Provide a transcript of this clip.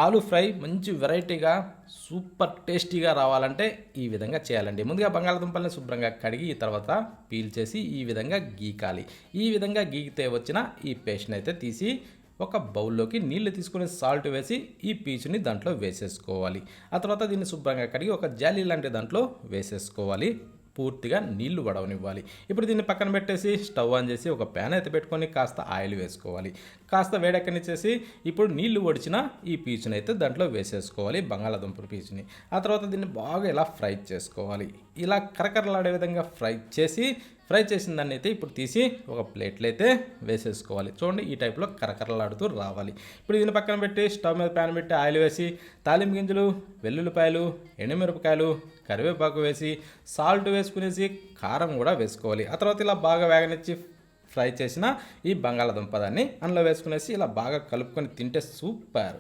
ఆలు ఫ్రై మంచి వెరైటీగా సూపర్ టేస్టీగా రావాలంటే ఈ విధంగా చేయాలండి. ముందుగా బంగాళదుంపల్ని శుభ్రంగా కడిగి తర్వాత పీల్ చేసి ఈ విధంగా గీకాలి. ఈ విధంగా గీకితే వచ్చిన ఈ పేస్ట్ని అయితే తీసి ఒక బౌల్లోకి నీళ్లు తీసుకుని సాల్ట్ వేసి ఈ పీచుని దాంట్లో వేసేసుకోవాలి. ఆ తర్వాత దీన్ని శుభ్రంగా కడిగి ఒక జాలీ లాంటి దాంట్లో వేసేసుకోవాలి. పూర్తిగా నీళ్లు వడవనివ్వాలి. ఇప్పుడు దీన్ని పక్కన పెట్టేసి స్టవ్ ఆన్ చేసి ఒక ప్యాన్ అయితే పెట్టుకొని కాస్త ఆయిల్ వేసుకోవాలి. కాస్త వేడెక్కనిచ్చేసి ఇప్పుడు నీళ్లు వడిచిన ఈ పీచుని అయితే దాంట్లో వేసేసుకోవాలి, బంగాళాదుంప పీచుని. ఆ తర్వాత దీన్ని బాగా ఇలా ఫ్రై చేసుకోవాలి. ఇలా కరకరలాడే విధంగా ఫ్రై చేసిన దాన్ని అయితే ఇప్పుడు తీసి ఒక ప్లేట్లో అయితే వేసేసుకోవాలి. చూడండి, ఈ టైప్లో కరకరలాడుతూ రావాలి. ఇప్పుడు దీన్ని పక్కన పెట్టి స్టవ్ మీద ప్యాన్ పెట్టి ఆయిల్ వేసి తాలింపు గింజలు, వెల్లుల్లిపాయలు, ఎండుమిరపకాయలు, కరివేపాకు వేసి సాల్ట్ వేసుకునేసి కారం కూడా వేసుకోవాలి. ఆ తర్వాత ఇలా బాగా వేగనిచ్చి ఫ్రై చేసిన ఈ బంగాళాదుంప దాన్ని అందులో వేసుకునేసి ఇలా బాగా కలుపుకొని తింటే సూపర్.